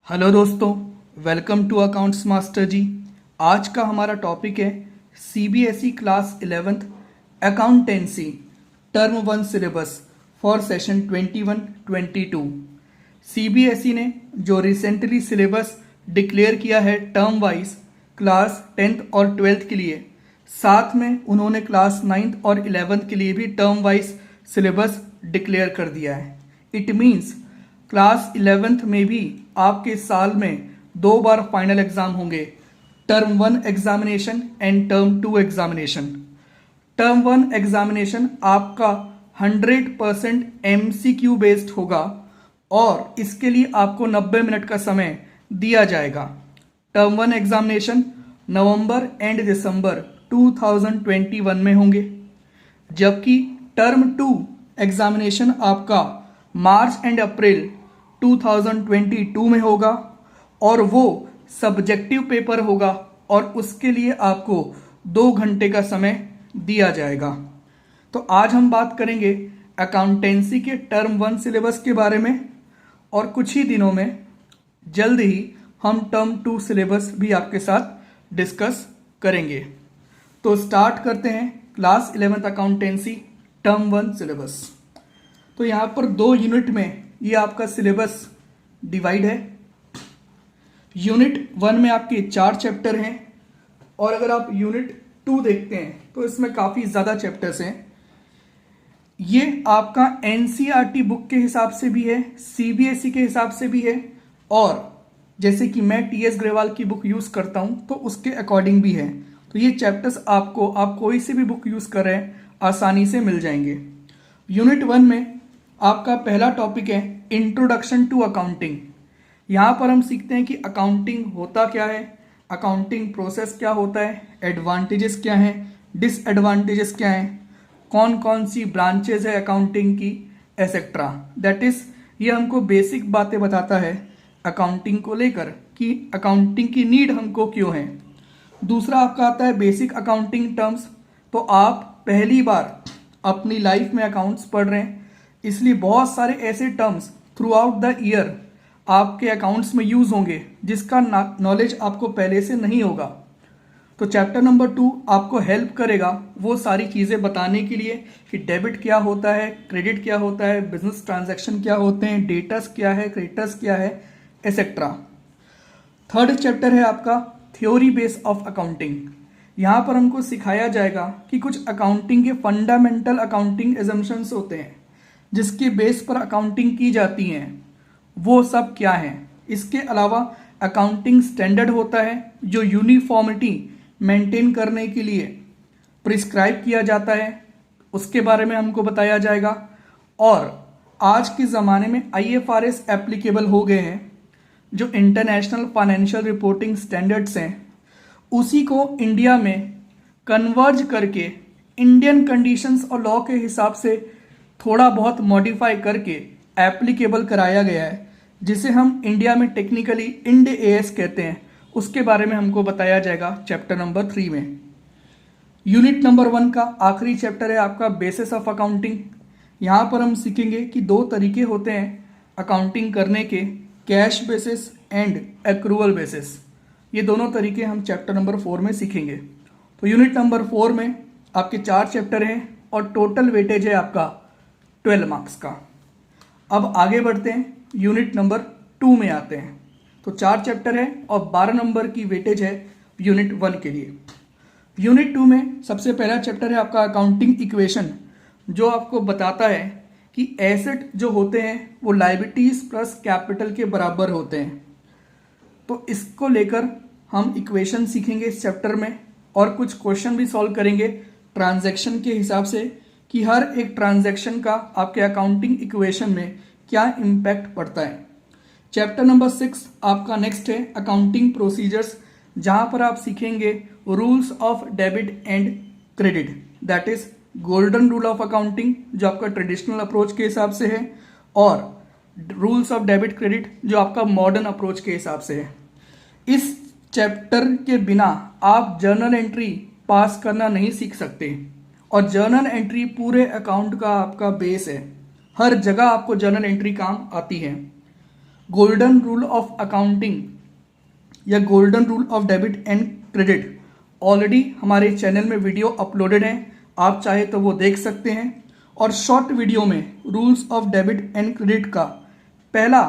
Hello दोस्तों, welcome to accounts master जी। आज का हमारा टॉपिक है CBSE class 11th accountancy term 1 syllabus for session 21-22। CBSE ने जो रिसेंटली सिलेबस डिक्लेयर किया है टर्म वाइज क्लास 10th और 12th के लिए, साथ में उन्होंने क्लास 9th और 11th के लिए भी टर्म वाइज सिलेबस डिक्लेयर कर दिया है। इट मीन्स क्लास 11th में भी आपके साल में 2 बार फाइनल एग्जाम होंगे, term 1 examination and term 2 examination. Term 1 examination आपका 100% एमसीक्यू बेस्ड होगा और इसके लिए आपको 90 मिनट का समय दिया जाएगा। टर्म 1 एग्जामिनेशन नवंबर एंड दिसंबर 2021 में होंगे, जबकि टर्म 2 एग्जामिनेशन आपका मार्च एंड अप्रैल 2022 में होगा और वो सब्जेक्टिव पेपर होगा और उसके लिए आपको 2 घंटे का समय दिया जाएगा। तो आज हम बात करेंगे अकाउंटेंसी के टर्म 1 सिलेबस के बारे में और कुछ ही दिनों में जल्द ही हम टर्म 2 सिलेबस भी आपके साथ डिस्कस करेंगे। तो स्टार्ट करते हैं class 11th accountancy term 1 syllabus. तो यहाँ पर 2 यूनिट में ये आपका सिलेबस डिवाइड है। यूनिट 1 में आपके 4 चैप्टर हैं और अगर आप यूनिट 2 देखते हैं तो इसमें काफ़ी ज़्यादा चैप्टर्स हैं। ये आपका एनसीईआरटी बुक के हिसाब से भी है, सीबीएसई के हिसाब से भी है और जैसे कि मैं टीएस ग्रेवाल की बुक यूज़ करता हूँ तो उसके अकॉर्डिंग भी है। तो ये चैप्टर्स आपको आप कोई से भी बुक यूज़ कर रहे हैं आसानी से मिल जाएंगे। यूनिट 1 में आपका पहला टॉपिक है इंट्रोडक्शन टू अकाउंटिंग। यहाँ पर हम सीखते हैं कि अकाउंटिंग होता क्या है, अकाउंटिंग प्रोसेस क्या होता है, एडवांटेजेस क्या हैं, डिसएडवांटेजेस क्या हैं, कौन कौन सी ब्रांचेज है अकाउंटिंग की, एसेट्रा। दैट इज ये हमको बेसिक बातें बताता है अकाउंटिंग को लेकर कि अकाउंटिंग की नीड हमको क्यों है। दूसरा आपका आता है बेसिक अकाउंटिंग टर्म्स। तो आप पहली बार अपनी लाइफ में अकाउंट्स पढ़ रहे हैं, इसलिए बहुत सारे ऐसे terms through out the year आपके अकाउंट्स में यूज होंगे जिसका नॉलेज आपको पहले से नहीं होगा। तो चैप्टर नंबर 2 आपको हेल्प करेगा वो सारी चीज़ें बताने के लिए कि डेबिट क्या होता है, क्रेडिट क्या होता है, बिजनेस ट्रांजैक्शन क्या होते हैं, डेटर्स क्या है, क्रेडिटर्स क्या है, एसेट्रा। थर्ड चैप्टर है आपका थ्योरी बेस ऑफ अकाउंटिंग। यहाँ पर हमको सिखाया जाएगा कि कुछ अकाउंटिंग के फंडामेंटल अकाउंटिंग एजम्पशंस होते हैं जिसके बेस पर अकाउंटिंग की जाती हैं, वो सब क्या हैं। इसके अलावा अकाउंटिंग स्टैंडर्ड होता है जो यूनिफॉर्मिटी मेंटेन करने के लिए प्रिस्क्राइब किया जाता है, उसके बारे में हमको बताया जाएगा। और आज के ज़माने में आईएफआरएस एप्लीकेबल हो गए हैं, जो इंटरनेशनल फाइनेंशियल रिपोर्टिंग स्टैंडर्ड्स हैं, उसी को इंडिया में कन्वर्ज करके इंडियन कंडीशंस और लॉ के हिसाब से थोड़ा बहुत मॉडिफाई करके एप्लीकेबल कराया गया है, जिसे हम इंडिया में टेक्निकली इंड एएस कहते हैं। उसके बारे में हमको बताया जाएगा चैप्टर नंबर 3 में। यूनिट नंबर 1 का आखिरी चैप्टर है आपका बेसिस ऑफ अकाउंटिंग। यहाँ पर हम सीखेंगे कि 2 तरीके होते हैं अकाउंटिंग करने के, cash basis and accrual basis. ये दोनों तरीके हम चैप्टर नंबर 4 में सीखेंगे। तो यूनिट नंबर 4 में आपके 4 चैप्टर हैं और टोटल वेटेज है आपका 12 मार्क्स का। अब आगे बढ़ते हैं, यूनिट नंबर 2 में आते हैं। तो 4 चैप्टर है और 12 नंबर की वेटेज है यूनिट 1 के लिए। यूनिट 2 में सबसे पहला चैप्टर है आपका अकाउंटिंग इक्वेशन, जो आपको बताता है कि एसेट जो होते हैं वो लायबिलिटीज प्लस कैपिटल के बराबर होते हैं। तो इसको लेकर हम इक्वेशन सीखेंगे इस चैप्टर में और कुछ क्वेश्चन भी सॉल्व करेंगे ट्रांजैक्शन के हिसाब से कि हर एक ट्रांजैक्शन का आपके अकाउंटिंग इक्वेशन में क्या इम्पैक्ट पड़ता है। चैप्टर नंबर 6 आपका नेक्स्ट है अकाउंटिंग प्रोसीजर्स, जहां पर आप सीखेंगे rules of debit and credit. That is golden rule of accounting जो आपका ट्रेडिशनल अप्रोच के हिसाब से है, और रूल्स ऑफ डेबिट क्रेडिट जो आपका मॉडर्न अप्रोच के हिसाब से है। इस चैप्टर के बिना आप जर्नल एंट्री पास करना नहीं सीख सकते, और जर्नल एंट्री पूरे अकाउंट का आपका बेस है। हर जगह आपको जर्नल एंट्री काम आती है। गोल्डन रूल ऑफ अकाउंटिंग या golden rule of debit and credit already हमारे चैनल में वीडियो अपलोडेड हैं, आप चाहे तो वो देख सकते हैं। और शॉर्ट वीडियो में rules of debit and credit का पहला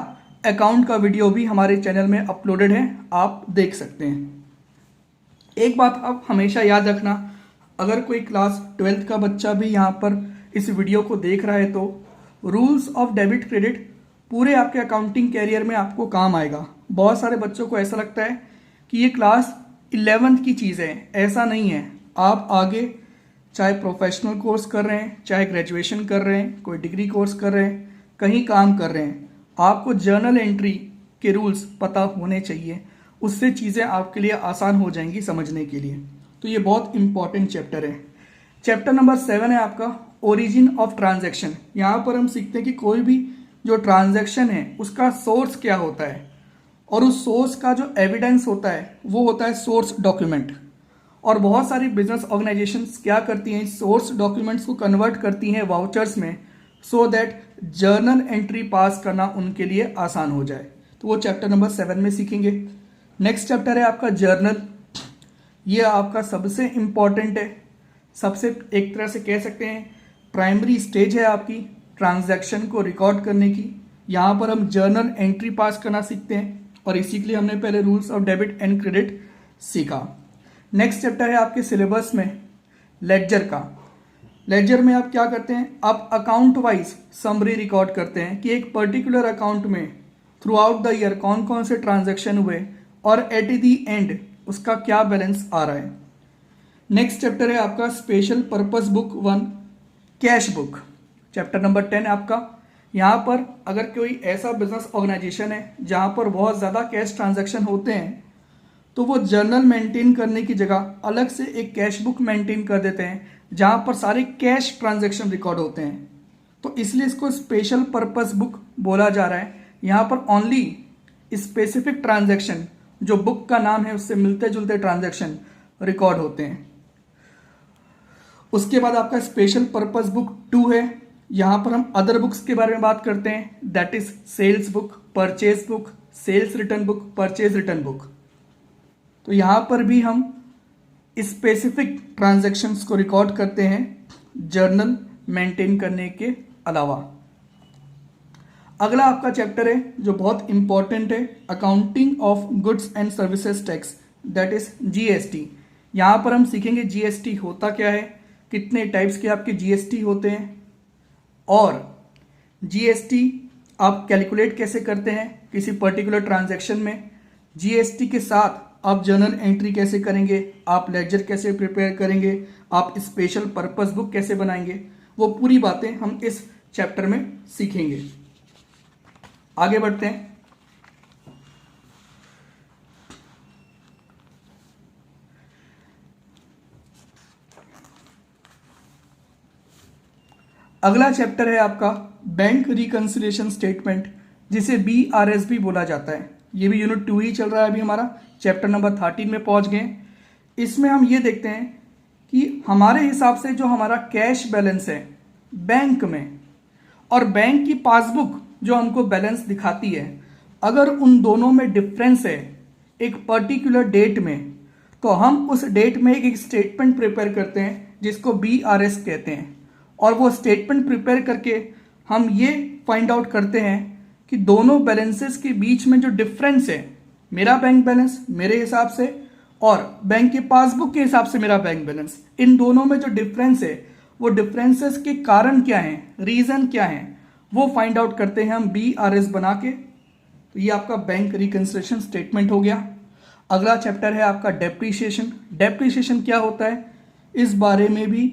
अकाउंट का वीडियो भी हमारे चैनल में अपलोडेड है, आप देख सकते हैं। एक बात आप हमेशा याद रखना, अगर कोई क्लास 12th का बच्चा भी यहाँ पर इस वीडियो को देख रहा है तो रूल्स ऑफ डेबिट क्रेडिट पूरे आपके अकाउंटिंग कैरियर में आपको काम आएगा। बहुत सारे बच्चों को ऐसा लगता है कि ये क्लास 11th की चीज़ है, ऐसा नहीं है। आप आगे चाहे प्रोफेशनल कोर्स कर रहे हैं, चाहे ग्रेजुएशन कर रहे हैं, कोई डिग्री कोर्स कर रहे हैं, कहीं काम कर रहे हैं, आपको जर्नल एंट्री के रूल्स पता होने चाहिए। उससे चीज़ें आपके लिए आसान हो जाएंगी समझने के लिए। तो ये बहुत इंपॉर्टेंट चैप्टर है। चैप्टर नंबर 7 है आपका ओरिजिन ऑफ ट्रांजैक्शन। यहाँ पर हम सीखते हैं कि कोई भी जो ट्रांजैक्शन है उसका सोर्स क्या होता है, और उस सोर्स का जो एविडेंस होता है वो होता है सोर्स डॉक्यूमेंट। और बहुत सारी बिजनेस ऑर्गेनाइजेशंस क्या करती हैं, सोर्स डॉक्यूमेंट्स को कन्वर्ट करती हैं वाउचर्स में, सो दैट जर्नल एंट्री पास करना उनके लिए आसान हो जाए। तो वो चैप्टर नंबर 7 में सीखेंगे। नेक्स्ट चैप्टर है आपका जर्नल। ये आपका सबसे इम्पॉर्टेंट है, सबसे एक तरह से कह सकते हैं प्राइमरी स्टेज है आपकी ट्रांजैक्शन को रिकॉर्ड करने की। यहाँ पर हम जर्नल एंट्री पास करना सीखते हैं, और इसी के लिए हमने पहले rules of debit and credit सीखा। नेक्स्ट चैप्टर है आपके सिलेबस में लेडजर का। लेडजर में आप क्या करते हैं, आप अकाउंट वाइज समरी रिकॉर्ड करते हैं कि एक पर्टिकुलर अकाउंट में थ्रू आउट द ईयर कौन कौन से ट्रांजैक्शन हुए और एट द एंड उसका क्या बैलेंस आ रहा है। नेक्स्ट चैप्टर है आपका special purpose book 1 cash book. Chapter number 10 आपका। यहाँ पर अगर कोई ऐसा बिजनेस ऑर्गेनाइजेशन है जहाँ पर बहुत ज़्यादा कैश ट्रांजैक्शन होते हैं तो वो जर्नल मेंटेन करने की जगह अलग से एक कैश बुक मेंटेन कर देते हैं जहाँ पर सारे कैश ट्रांजैक्शन रिकॉर्ड होते हैं। तो इसलिए इसको स्पेशल पर्पस बुक बोला जा रहा है। यहाँ पर ओनली स्पेसिफिक ट्रांजैक्शन जो बुक का नाम है उससे मिलते जुलते ट्रांजैक्शन रिकॉर्ड होते हैं। उसके बाद आपका स्पेशल पर्पस बुक 2 है। यहाँ पर हम अदर बुक्स के बारे में बात करते हैं, that is sales book, purchase book, sales return book, purchase return book. तो यहाँ पर भी हम स्पेसिफिक ट्रांजैक्शंस को रिकॉर्ड करते हैं जर्नल मेंटेन करने के अलावा। अगला आपका चैप्टर है जो बहुत इंपॉर्टेंट है, accounting of goods and services tax, that is GST. यहाँ पर हम सीखेंगे जीएसटी होता क्या है, कितने टाइप्स के आपके जीएसटी होते हैं, और जीएसटी आप कैलकुलेट कैसे करते हैं किसी पर्टिकुलर ट्रांजैक्शन में, जीएसटी के साथ आप जर्नल एंट्री कैसे करेंगे, आप लेडजर कैसे प्रिपेयर करेंगे, आप स्पेशल पर्पस बुक कैसे बनाएंगे, वो पूरी बातें हम इस चैप्टर में सीखेंगे। आगे बढ़ते हैं। अगला चैप्टर है आपका बैंक रिकंसिलिएशन स्टेटमेंट, जिसे बीआरएस भी बोला जाता है। ये भी यूनिट 2 ही चल रहा है अभी हमारा, चैप्टर नंबर 13 में पहुंच गए। इसमें हम ये देखते हैं कि हमारे हिसाब से जो हमारा कैश बैलेंस है बैंक में और बैंक की पासबुक जो हमको बैलेंस दिखाती है, अगर उन दोनों में डिफरेंस है एक पर्टिकुलर डेट में, तो हम उस डेट में एक स्टेटमेंट प्रिपेयर करते हैं जिसको बीआरएस कहते हैं। और वो स्टेटमेंट प्रिपेयर करके हम ये फाइंड आउट करते हैं कि दोनों बैलेंसेस के बीच में जो डिफरेंस है, मेरा बैंक बैलेंस मेरे हिसाब से और बैंक के पासबुक के हिसाब से मेरा बैंक बैलेंस, इन दोनों में जो डिफरेंस है वो डिफरेंसेस के कारण क्या हैं, रीजन क्या हैं, वो फाइंड आउट करते हैं हम बीआरएस बना के। तो ये आपका बैंक रिकंसिलिएशन स्टेटमेंट हो गया। अगला चैप्टर है आपका डेप्रीशिएशन। डेप्रीशिएशन क्या होता है, इस बारे में भी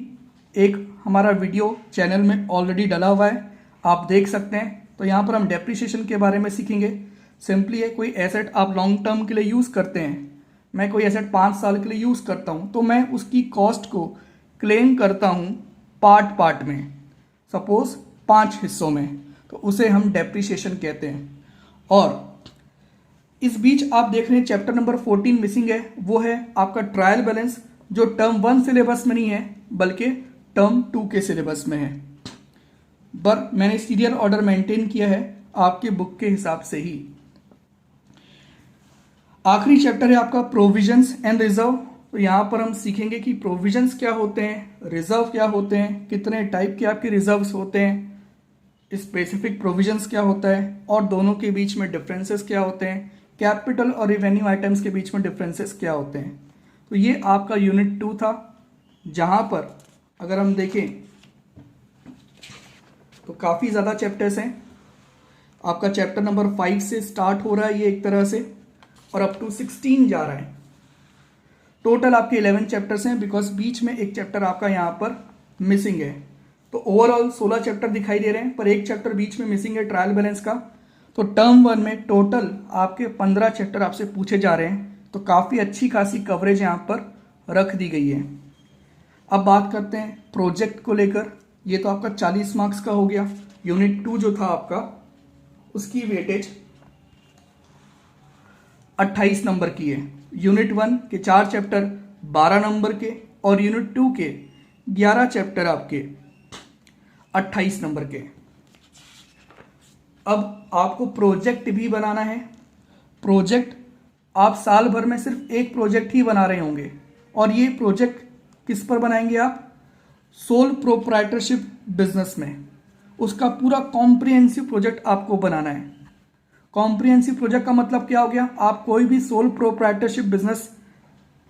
एक हमारा वीडियो चैनल में ऑलरेडी डला हुआ है, आप देख सकते हैं। तो यहाँ पर हम डेप्रीशिएशन के बारे में सीखेंगे। सिंपली है, कोई एसेट आप लॉन्ग टर्म के लिए यूज़ करते हैं, मैं कोई एसेट 5 साल के लिए यूज़ करता हूँ, तो मैं उसकी कॉस्ट को क्लेम करता हूँ पार्ट पार्ट में, सपोज 5 हिस्सों में, तो उसे हम डेप्रीशिएशन कहते हैं। और इस बीच आप देख रहे हैं चैप्टर नंबर 14 मिसिंग है, वो है आपका ट्रायल बैलेंस, जो टर्म 1 सिलेबस में नहीं है बल्कि टर्म 2 के सिलेबस में है। पर मैंने सीरियल ऑर्डर मेंटेन किया है आपके बुक के हिसाब से ही। आखिरी चैप्टर है आपका प्रोविजंस एंड रिजर्व। तो यहाँ पर हम सीखेंगे कि प्रोविजंस क्या होते हैं, रिजर्व क्या होते हैं, कितने टाइप के आपके रिजर्व्स होते हैं, स्पेसिफिक प्रोविजंस क्या होता है और दोनों के बीच में डिफरेंसेस क्या होते हैं, कैपिटल और रिवेन्यू आइटम्स के बीच में डिफरेंसेस क्या होते हैं। तो ये आपका यूनिट 2 था, जहाँ पर अगर हम देखें तो काफ़ी ज़्यादा चैप्टर्स हैं। आपका चैप्टर नंबर 5 से स्टार्ट हो रहा है ये एक तरह से, और अप टू 16 जा रहा है। टोटल आपके 11 चैप्टर्स हैं, बिकॉज बीच में एक चैप्टर आपका यहाँ पर मिसिंग है। तो ओवरऑल 16 चैप्टर दिखाई दे रहे हैं, पर एक चैप्टर बीच में मिसिंग है ट्रायल बैलेंस का। तो टर्म 1 में टोटल आपके 15 चैप्टर आपसे पूछे जा रहे हैं, तो काफ़ी अच्छी खासी कवरेज यहाँ पर रख दी गई है। अब बात करते हैं प्रोजेक्ट को लेकर। ये तो आपका 40 मार्क्स का हो गया। यूनिट 2 जो था आपका, उसकी वेटेज 28 नंबर की है। यूनिट 1 के 4 चैप्टर 12 नंबर के, और यूनिट 2 के 11 चैप्टर आपके 28 नंबर के। अब आपको प्रोजेक्ट भी बनाना है। प्रोजेक्ट आप साल भर में सिर्फ एक प्रोजेक्ट ही बना रहे होंगे, और ये प्रोजेक्ट किस पर बनाएंगे आप? सोल प्रोप्राइटरशिप बिजनेस में। उसका पूरा कॉम्प्रिहेंसिव प्रोजेक्ट आपको बनाना है। कॉम्प्रिहेंसिव प्रोजेक्ट का मतलब क्या हो गया? आप कोई भी सोल प्रोप्राइटरशिप बिजनेस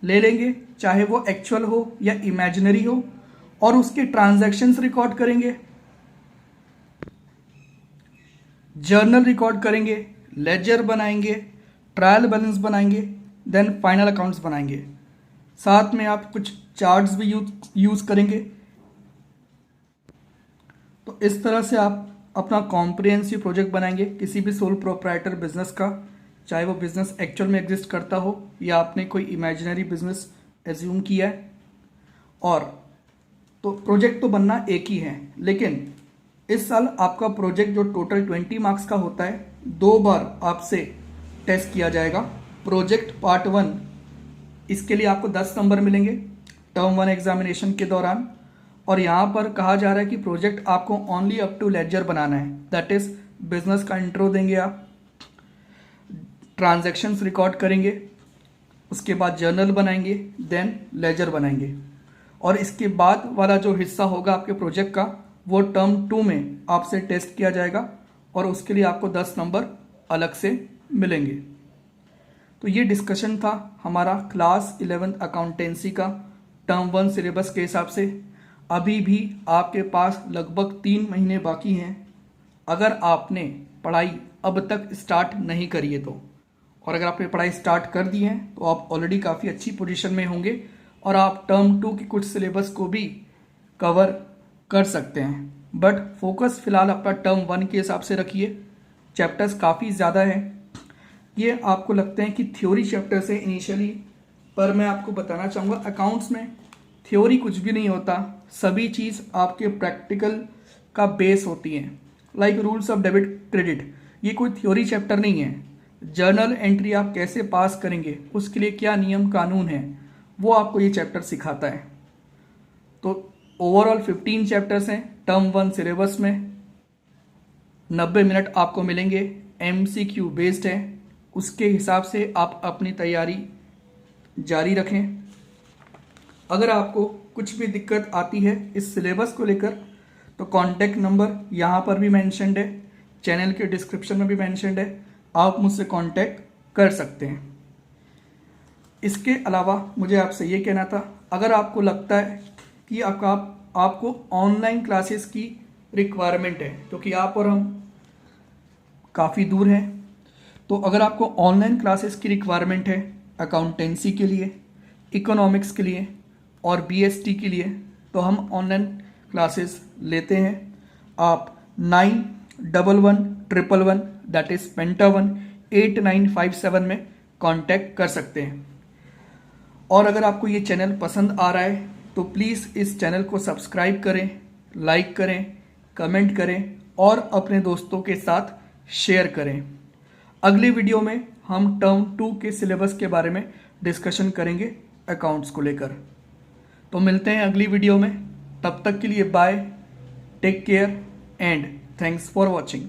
ले लेंगे, चाहे वो एक्चुअल हो या इमेजिनरी हो, और उसके ट्रांजैक्शंस रिकॉर्ड करेंगे, जर्नल रिकॉर्ड करेंगे, लेजर बनाएंगे, ट्रायल बैलेंस बनाएंगे, देन फाइनल अकाउंट्स बनाएंगे। साथ में आप कुछ चार्ट्स भी यूज करेंगे। तो इस तरह से आप अपना कॉम्प्रिहेंसिव प्रोजेक्ट बनाएंगे किसी भी सोल प्रोप्राइटर बिजनेस का, चाहे वो बिजनेस एक्चुअल में एग्जिस्ट करता हो या आपने कोई इमेजिनरी बिजनेस एज्यूम किया है। और तो प्रोजेक्ट तो बनना एक ही है, लेकिन इस साल आपका प्रोजेक्ट जो टोटल 20 मार्क्स का होता है, 2 बार आपसे टेस्ट किया जाएगा। प्रोजेक्ट पार्ट 1, इसके लिए आपको 10 नंबर मिलेंगे टर्म 1 एग्जामिनेशन के दौरान। और यहाँ पर कहा जा रहा है कि प्रोजेक्ट आपको ओनली अप टू लेजर बनाना है, दैट इज बिजनेस का इंट्रो देंगे आप, ट्रांजैक्शंस रिकॉर्ड करेंगे, उसके बाद जर्नल बनाएंगे, देन लेजर बनाएंगे। और इसके बाद वाला जो हिस्सा होगा आपके प्रोजेक्ट का, वो टर्म 2 में आपसे टेस्ट किया जाएगा, और उसके लिए आपको 10 नंबर अलग से मिलेंगे। तो ये डिस्कशन था हमारा क्लास 11th अकाउंटेंसी का टर्म 1 सिलेबस के हिसाब से। अभी भी आपके पास लगभग 3 महीने बाकी हैं, अगर आपने पढ़ाई अब तक स्टार्ट नहीं करी है तो। और अगर आपने पढ़ाई स्टार्ट कर दी है तो आप ऑलरेडी काफ़ी अच्छी पोजीशन में होंगे, और आप टर्म 2 की कुछ सिलेबस को भी कवर कर सकते हैं। बट फोकस फिलहाल आपका टर्म 1 के हिसाब से रखिए। चैप्टर्स काफ़ी ज़्यादा हैं। ये आपको लगते हैं कि थ्योरी चैप्टर्स है इनिशियली, पर मैं आपको बताना चाहूँगा अकाउंट्स में थ्योरी कुछ भी नहीं होता, सभी चीज़ आपके प्रैक्टिकल का बेस होती है। Like rules of debit credit, ये कोई थ्योरी चैप्टर नहीं है। जर्नल एंट्री आप कैसे पास करेंगे, उसके लिए क्या नियम कानून है, वो आपको ये चैप्टर सिखाता है। तो ओवरऑल 15 चैप्टर्स हैं टर्म 1 सिलेबस में। 90 मिनट आपको मिलेंगे, MCQ बेस्ड है। उसके हिसाब से आप अपनी तैयारी जारी रखें। अगर आपको कुछ भी दिक्कत आती है इस सिलेबस को लेकर, तो कॉन्टैक्ट नंबर यहाँ पर भी मेंशन्ड है, चैनल के डिस्क्रिप्शन में भी मेंशन्ड है, आप मुझसे कांटेक्ट कर सकते हैं। इसके अलावा मुझे आपसे ये कहना था, अगर आपको लगता है कि आपको ऑनलाइन क्लासेस की रिक्वायरमेंट है, क्योंकि आप और हम काफ़ी दूर हैं, तो अगर आपको ऑनलाइन क्लासेस की रिक्वायरमेंट है अकाउंटेंसी के लिए, इकोनॉमिक्स के लिए और BST के लिए, तो हम ऑनलाइन क्लासेस लेते हैं। आप 911111 दैट इज पेंटा1 8957 में कांटेक्ट कर सकते हैं। और अगर आपको ये चैनल पसंद आ रहा है तो प्लीज़ इस चैनल को सब्सक्राइब करें, लाइक करें, कमेंट करें और अपने दोस्तों के साथ शेयर करें। अगले वीडियो में हम टर्म 2 के सिलेबस के बारे में डिस्कशन करेंगे अकाउंट्स को लेकर। तो मिलते हैं अगली वीडियो में, तब तक के लिए bye, take care and thanks for watching.